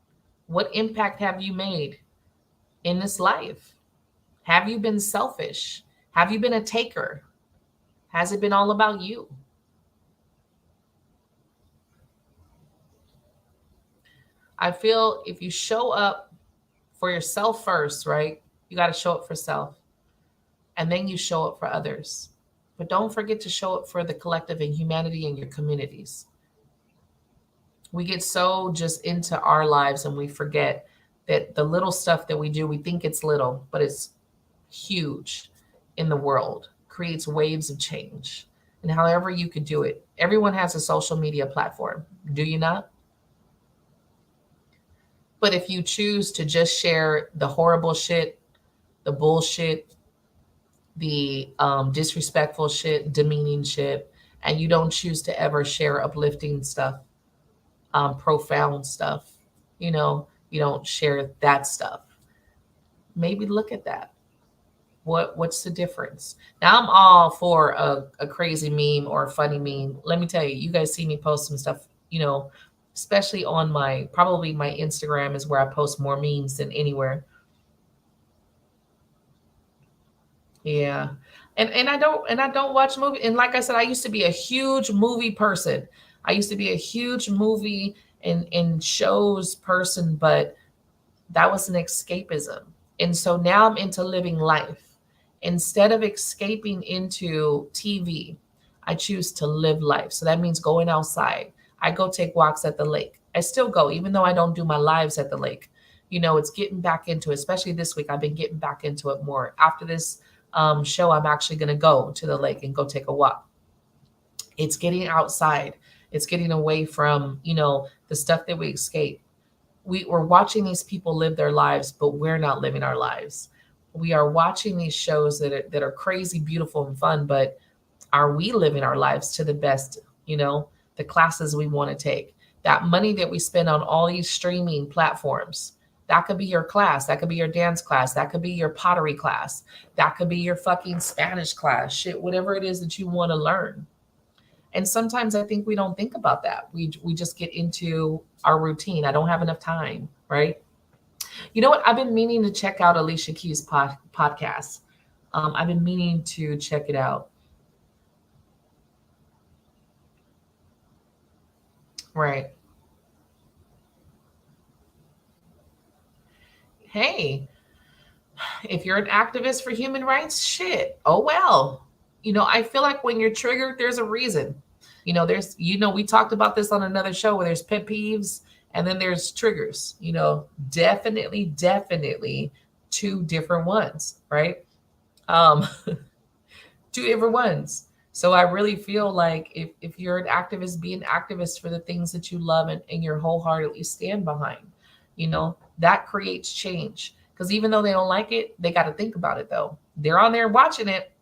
What impact have you made in this life? Have you been selfish? Have you been a taker? Has it been all about you? I feel if you show up for yourself first, right? You got to show up for self, and then you show up for others. But don't forget to show up for the collective and humanity in your communities. We get so just into our lives and we forget that the little stuff that we do, we think it's little, but it's huge in the world, creates waves of change. And however you could do it, everyone has a social media platform, do you not? But if you choose to just share the horrible shit, the bullshit, the disrespectful shit, demeaning shit, and you don't choose to ever share uplifting stuff, profound stuff, you don't share that stuff. Maybe look at that. What's the difference? Now I'm all for a crazy meme or a funny meme. Let me tell you, you guys see me post some stuff, especially on probably my Instagram is where I post more memes than anywhere. Yeah. And I don't watch movie. And like I said, I used to be a huge movie person. I used to be a huge movie and shows person, but that was an escapism. And so now I'm into living life. Instead of escaping into TV, I choose to live life. So that means going outside. I go take walks at the lake. I still go, even though I don't do my lives at the lake. It's getting back into it, especially this week. I've been getting back into it more. After this show, I'm actually going to go to the lake and go take a walk. It's getting outside. It's getting away from, the stuff that we escape. We're watching these people live their lives, but we're not living our lives. We are watching these shows that are crazy, beautiful, and fun, but are we living our lives to the best, the classes we want to take? That money that we spend on all these streaming platforms, that could be your class, that could be your dance class, that could be your pottery class, that could be your fucking Spanish class, shit, whatever it is that you want to learn. And sometimes I think we don't think about that. We just get into our routine. I don't have enough time, right? You know what? I've been meaning to check out Alicia Keys' podcast. I've been meaning to check it out. Right. Hey, if you're an activist for human rights, shit. Oh well. I feel like when you're triggered, there's a reason. We talked about this on another show where there's pet peeves and then there's triggers. Definitely, definitely two different ones, right? Um, two different ones. So I really feel like if you're an activist, be an activist for the things that you love and you're wholeheartedly stand behind. That creates change. Because even though they don't like it, they got to think about it though. They're on there watching it,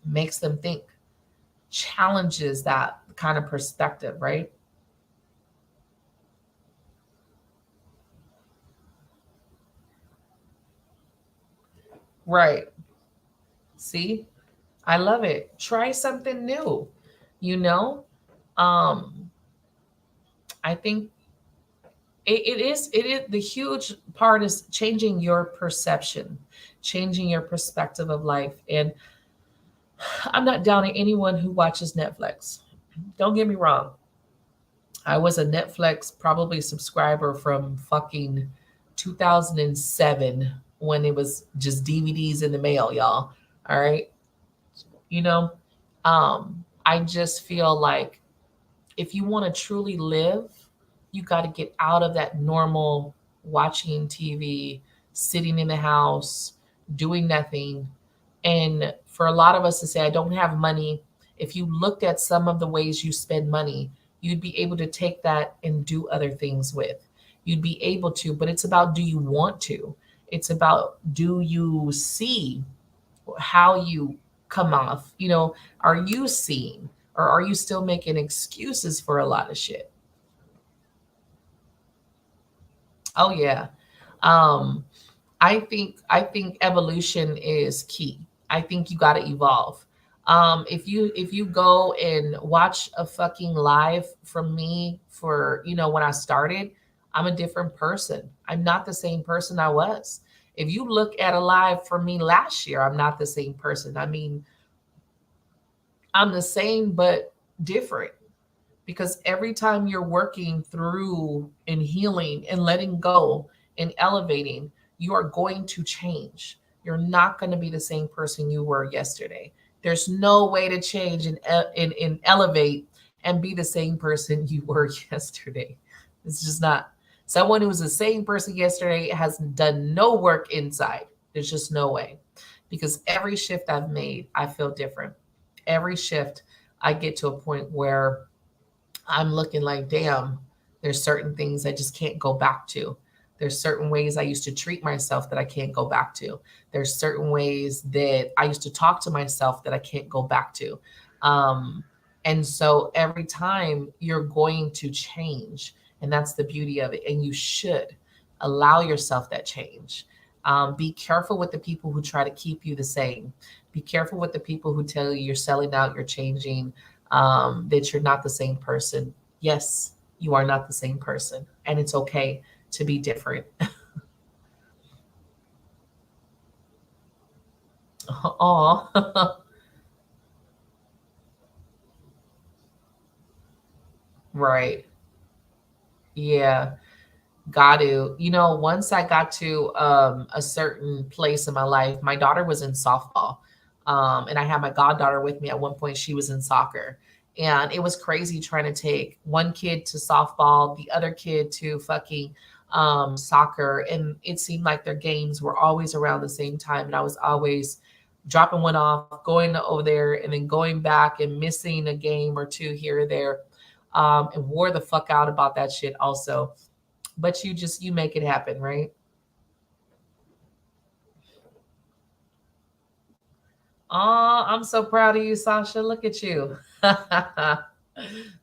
makes them think, challenges that kind of perspective, right? Right. See, I love it. Try something new, you know? Um, I think it is the huge part is changing your perception, changing your perspective of life. And I'm not downing anyone who watches Netflix. Don't get me wrong. I was a Netflix probably subscriber from fucking 2007 when it was just DVDs in the mail, y'all. All right. You know, I just feel like if you want to truly live, you got to get out of that normal watching TV, sitting in the house, doing nothing. And for a lot of us to say, I don't have money, if you looked at some of the ways you spend money, you'd be able to take that and do other things with. You'd be able to, but it's about do you want to? It's about do you see how you come off? Are you seeing or are you still making excuses for a lot of shit? Oh yeah. Um, I think evolution is key. I think you got to evolve. If you go and watch a fucking live from me for when I started, I'm a different person. I'm not the same person I was. If you look at a live from me last year, I'm not the same person. I mean, I'm the same but different because every time you're working through and healing and letting go and elevating, you are going to change. You're not going to be the same person you were yesterday. There's no way to change and elevate and be the same person you were yesterday. It's just not. Someone who was the same person yesterday has done no work inside. There's just no way. Because every shift I've made, I feel different. Every shift, I get to a point where I'm looking like, damn, there's certain things I just can't go back to. There's certain ways I used to treat myself that I can't go back to. There's certain ways that I used to talk to myself that I can't go back to. Um, and so every time you're going to change, and that's the beauty of it. And you should allow yourself that change. Be careful with the people who try to keep you the same. Be careful with the people who tell you you're selling out, you're changing, that you're not the same person. Yes, you are not the same person, and it's okay to be different. Aw, right. Yeah, got to. Once I got to a certain place in my life, my daughter was in softball. And I had my goddaughter with me at one point. She was in soccer. And it was crazy trying to take one kid to softball, the other kid to fucking soccer. And it seemed like their games were always around the same time. And I was always dropping one off, going over there, and then going back and missing a game or two here or there. And wore the fuck out about that shit also. But you make it happen, right? Oh, I'm so proud of you, Sasha. Look at you.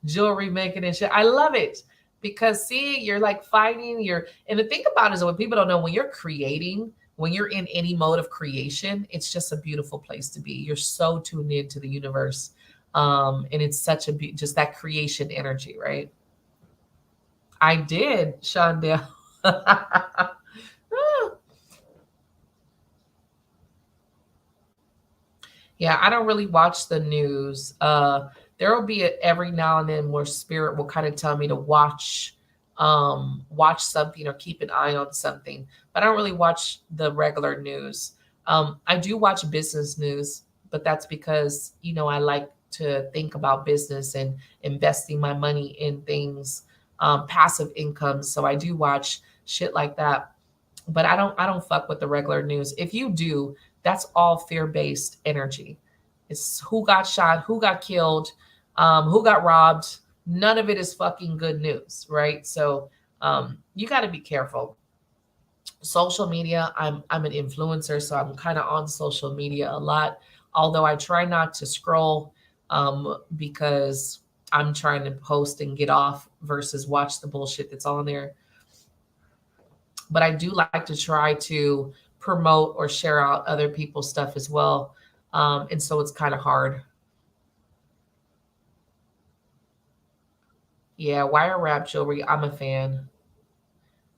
Jewelry making and shit. I love it because see, you're like fighting. And the thing about it is what people don't know, when you're creating, when you're in any mode of creation, it's just a beautiful place to be. You're so tuned into the universe. And it's such just that creation energy, right? I did, Shondell. Yeah, I don't really watch the news. There will be every now and then where spirit will kind of tell me to watch something or keep an eye on something, but I don't really watch the regular news. I do watch business news, but that's because I like to think about business and investing my money in things, passive income. So I do watch shit like that, but I don't fuck with the regular news. If you do, that's all fear-based energy. It's who got shot, who got killed, who got robbed. None of it is fucking good news, right? So you got to be careful. Social media, I'm an influencer, so I'm kind of on social media a lot. Although I try not to scroll, because I'm trying to post and get off versus watch the bullshit that's on there. But I do like to try to promote or share out other people's stuff as well. And so it's kind of hard. Yeah, wire wrap jewelry, I'm a fan.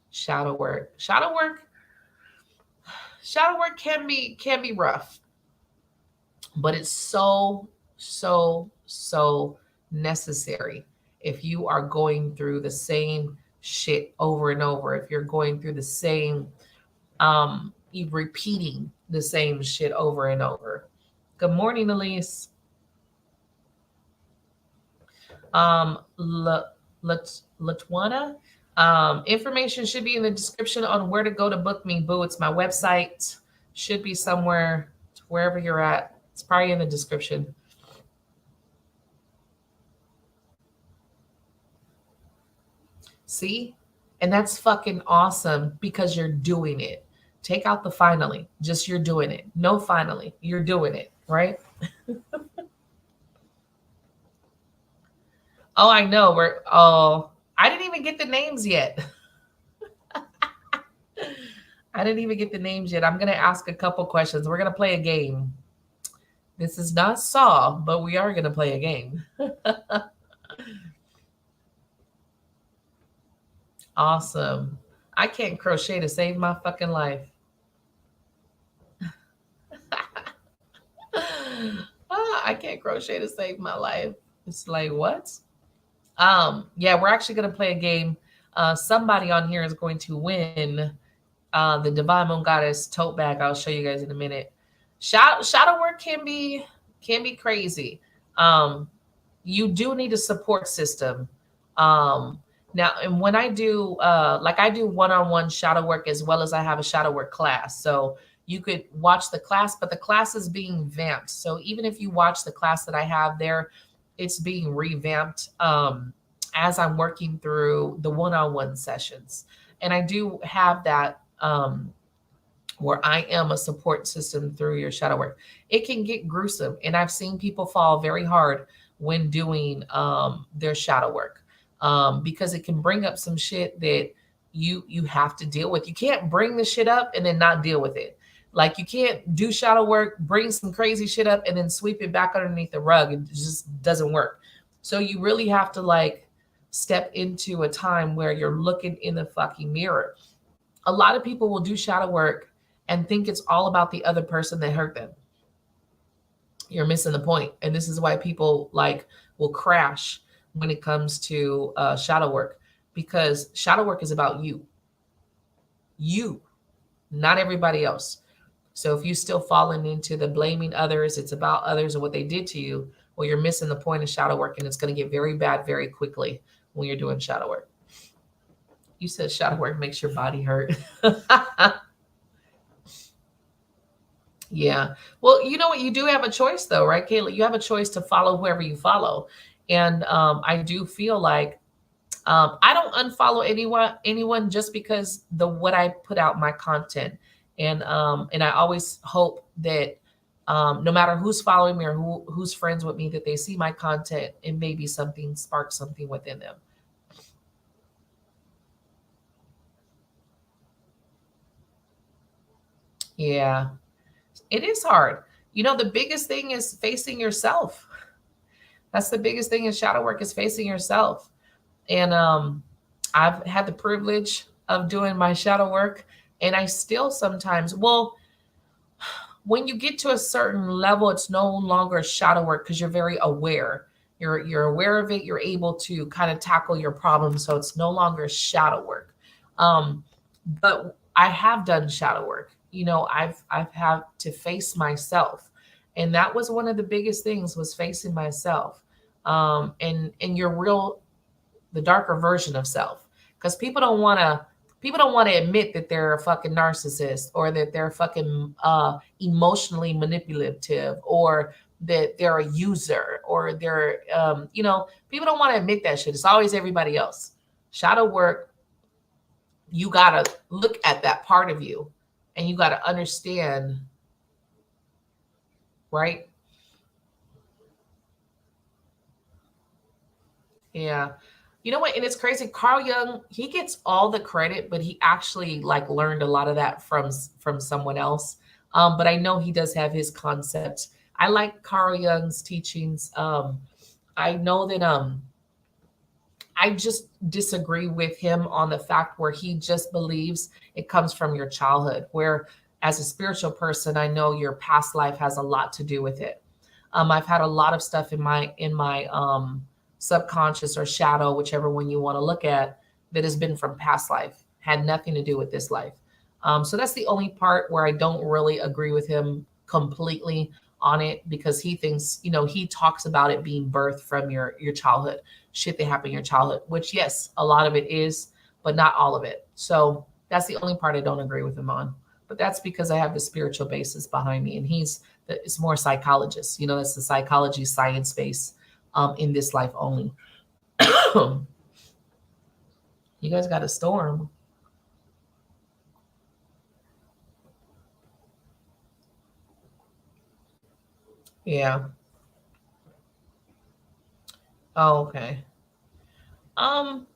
Shadow work. Shadow work can be rough, but it's so necessary if you are going through the same shit over and over, if you're going through the same you repeating the same shit over and over. Good morning, Elise. Latwana. Information should be in the description on where to go to book me. Boo, it's my website. Should be somewhere wherever you're at. It's probably in the description. See? And that's fucking awesome because you're doing it. Take out the finally. Just you're doing it. No finally. You're doing it, right? Oh, I know. I didn't even get the names yet. I didn't even get the names yet. I'm going to ask a couple questions. We're going to play a game. This is not Saw, but we are going to play a game. Awesome. I can't crochet to save my fucking life. I can't crochet to save my life. It's like, what? Yeah, we're actually gonna play a game. Somebody on here is going to win the Divine Moon Goddess tote bag. I'll show you guys in a minute. Shadow work can be crazy. Um, you do need a support system. Um, Now, and when I do, like I do one-on-one shadow work as well as I have a shadow work class. So you could watch the class, but the class is being vamped. So even if you watch the class that I have there, it's being revamped as I'm working through the one-on-one sessions. And I do have that where I am a support system through your shadow work. It can get gruesome, and I've seen people fall very hard when doing their shadow work because it can bring up some shit that you have to deal with. You can't bring the shit up and then not deal with it. Like you can't do shadow work, bring some crazy shit up, and then sweep it back underneath the rug. It just doesn't work. So you really have to like step into a time where you're looking in the fucking mirror. A lot of people will do shadow work and think it's all about the other person that hurt them. You're missing the point. And this is why people like will crash when it comes to shadow work, because shadow work is about you, not everybody else. So if you still falling into the blaming others, it's about others and what they did to you, well, you're missing the point of shadow work, and it's going to get very bad very quickly when you're doing shadow work. You said shadow work makes your body hurt. Yeah. Well, you know what? You do have a choice, though, right, Kayla? You have a choice to follow whoever you follow, and I do feel like I don't unfollow anyone just because the what I put out my content, and I always hope that no matter who's following me or who's friends with me, that they see my content and maybe something sparks something within them. Yeah, it is hard. You know, the biggest thing is facing yourself. That's the biggest thing in shadow work is facing yourself. And I've had the privilege of doing my shadow work, and I still sometimes, well, when you get to a certain level, it's no longer shadow work because you're very aware. You're aware of it. You're able to kind of tackle your problem, so it's no longer shadow work. Um, but I have done shadow work. You know, I've had to face myself, and that was one of the biggest things was facing myself, and your real the darker version of self, because people don't want to admit that they're a fucking narcissist or that they're fucking emotionally manipulative or that they're a user or they're people don't want to admit that shit. It's always everybody else. Shadow work, you gotta look at that part of you and you gotta understand, right? Yeah. You know what? And it's crazy. Carl Jung, he gets all the credit, but he actually like learned a lot of that from someone else. But I know he does have his concepts. I like Carl Jung's teachings. I know that I just disagree with him on the fact where he just believes it comes from your childhood, where as a spiritual person, I know your past life has a lot to do with it. I've had a lot of stuff in my subconscious or shadow, whichever one you want to look at, that has been from past life, had nothing to do with this life. So that's the only part where I don't really agree with him completely on it, because he thinks, he talks about it being birthed from your childhood, shit that happened in your childhood, which yes, a lot of it is, but not all of it. So that's the only part I don't agree with him on. But that's because I have the spiritual basis behind me, and it's more psychologist. That's the psychology science base in this life only. You guys got a storm. Yeah. Oh, okay.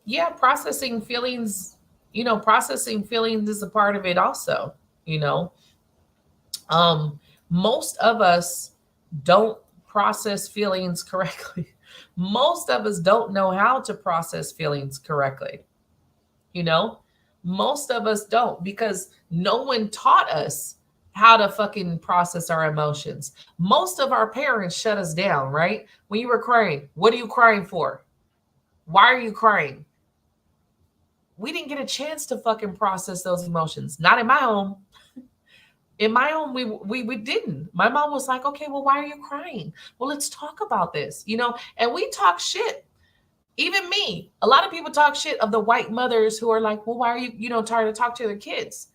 Yeah, processing feelings is a part of it also, you know. Um, Most of us don't process feelings correctly. Most of us don't know how to process feelings correctly, you know? Most of us don't, because no one taught us how to fucking process our emotions. Most of our parents shut us down, right? When you were crying, what are you crying for? Why are you crying? We didn't get a chance to fucking process those emotions. Not in my home. In my home, we didn't. My mom was like, okay, well, why are you crying? Well, let's talk about this, and we talk shit. Even me, a lot of people talk shit of the white mothers who are like, well, why are you, tired to talk to their kids?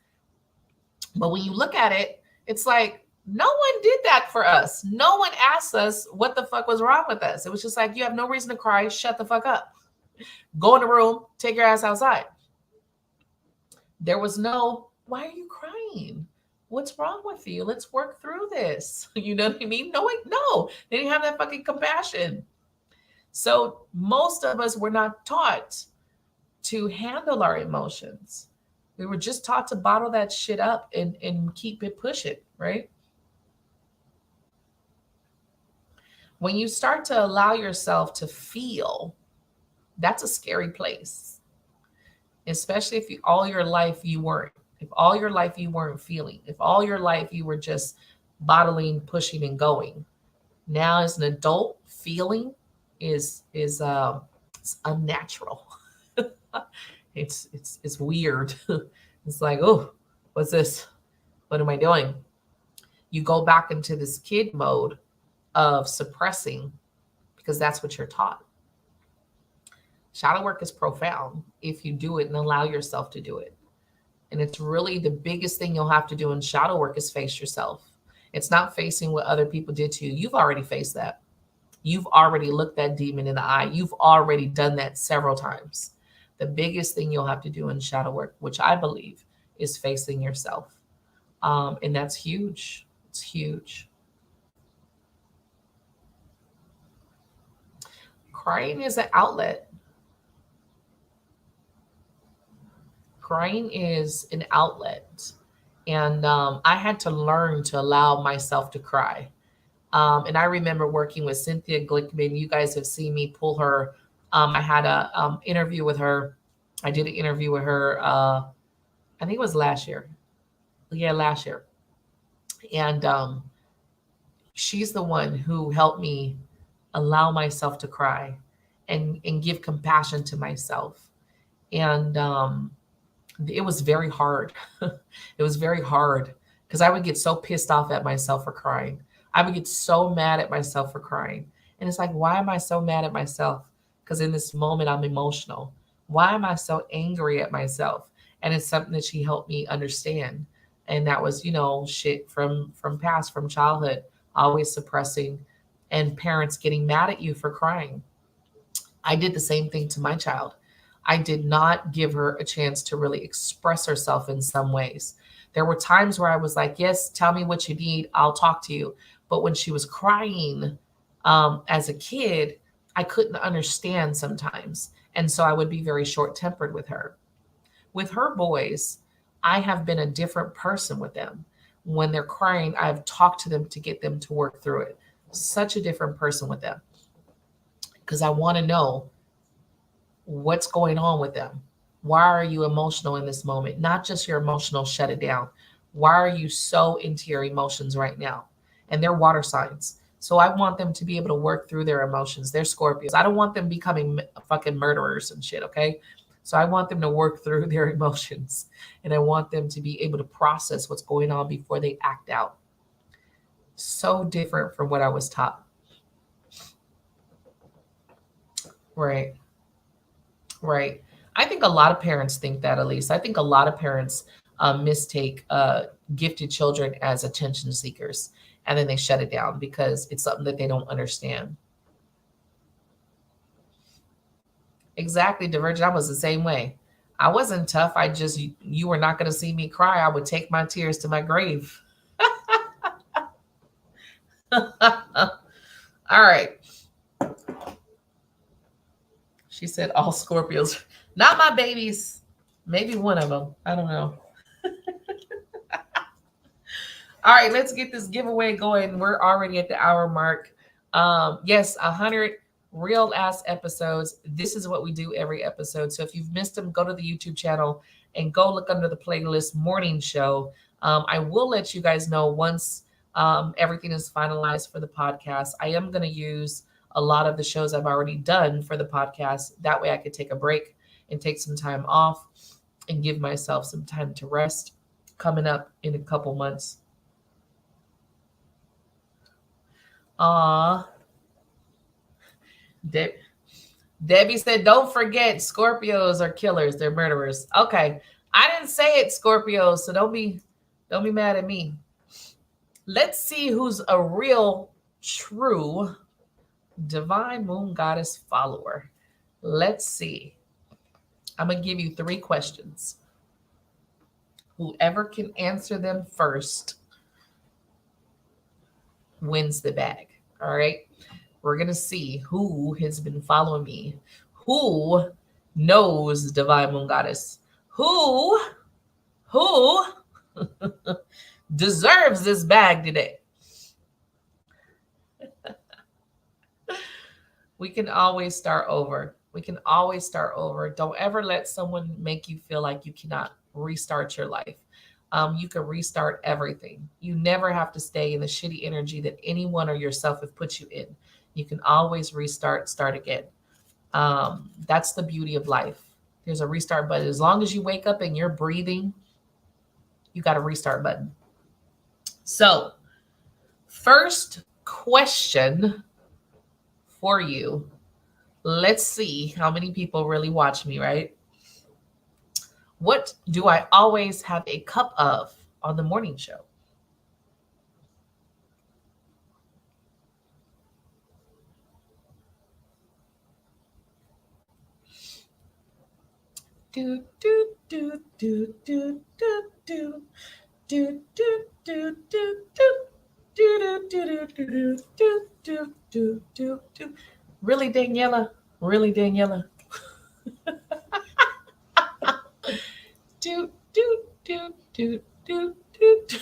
But when you look at it, it's like, no one did that for us. No one asked us what the fuck was wrong with us. It was just like, you have no reason to cry. Shut the fuck up. Go in the room, take your ass outside. There was no, why are you crying? What's wrong with you? Let's work through this. You know what I mean? No, they didn't have that fucking compassion. So most of us were not taught to handle our emotions. We were just taught to bottle that shit up and keep it pushing, right? When you start to allow yourself to feel, that's a scary place. Especially if all your life you weren't. If all your life you weren't feeling. If all your life you were just bottling, pushing, and going. Now as an adult, feeling is it's unnatural. It's weird. It's like, oh, what's this? What am I doing? You go back into this kid mode of suppressing because that's what you're taught. Shadow work is profound if you do it and allow yourself to do it. And it's really the biggest thing you'll have to do in shadow work is face yourself. It's not facing what other people did to you. You've already faced that. You've already looked that demon in the eye. You've already done that several times. The biggest thing you'll have to do in shadow work, which I believe, is facing yourself. And that's huge. It's huge. Crying is an outlet. Crying is an outlet. And I had to learn to allow myself to cry. And I remember working with Cynthia Glickman. You guys have seen me pull her. I had a interview with her. I did an interview with her. I think it was last year. Yeah, last year. And she's the one who helped me allow myself to cry and give compassion to myself. And it was very hard. It was very hard because I would get so pissed off at myself for crying. I would get so mad at myself for crying. And it's like, why am I so mad at myself? Because in this moment, I'm emotional. Why am I so angry at myself? And it's something that she helped me understand. And that was, shit from past, from childhood, always suppressing and parents getting mad at you for crying. I did the same thing to my child. I did not give her a chance to really express herself in some ways. There were times where I was like, yes, tell me what you need. I'll talk to you. But when she was crying as a kid, I couldn't understand sometimes. And so I would be very short-tempered with her. With her boys, I have been a different person with them. When they're crying, I've talked to them to get them to work through it. Such a different person with them. Because I want to know what's going on with them. Why are you emotional in this moment? Not just your emotional, shut it down. Why are you so into your emotions right now? And they're water signs. So I want them to be able to work through their emotions. They're Scorpios. I don't want them becoming fucking murderers and shit, okay? So I want them to work through their emotions. And I want them to be able to process what's going on before they act out. So different from what I was taught. Right. Right. I think a lot of parents think that, Elise. I think a lot of parents mistake gifted children as attention seekers, and then they shut it down because it's something that they don't understand. Exactly, Divergent. I was the same way. I wasn't tough. You were not going to see me cry. I would take my tears to my grave. All right. She said all Scorpios. Not my babies. Maybe one of them. I don't know. All right, let's get this giveaway going. We're already at the hour mark. Yes, 100 real ass episodes. This is what we do every episode. So if you've missed them, go to the YouTube channel and go look under the playlist Morning Show. I will let you guys know once everything is finalized for the podcast. I am going to use a lot of the shows I've already done for the podcast. That way I could take a break and take some time off and give myself some time to rest coming up in a couple months. Aw, De- Debbie said, don't forget Scorpios are killers. They're murderers. Okay. I didn't say it, Scorpios, so don't be mad at me. Let's see who's a real, true divine moon goddess follower. Let's see. I'm going to give you 3 questions. Whoever can answer them first wins the bag. All right. We're going to see who has been following me, who knows divine moon goddess, who deserves this bag today. We can always start over. We can always start over. Don't ever let someone make you feel like you cannot restart your life. You can restart everything. You never have to stay in the shitty energy that anyone or yourself have put you in. You can always restart, start again. That's the beauty of life. There's a restart button. As long as you wake up and you're breathing, you got a restart button. So, first question for you. Let's see how many people really watch me, right? What do I always have a cup of on the morning show? Do do do do do do do do do do do do. Really, Daniela? Really, Daniela? Do do do do do do.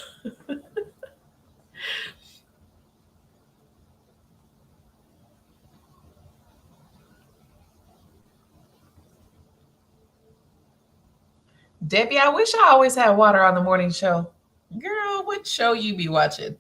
Debbie, I wish I always had water on the morning show. Girl, what show you be watching?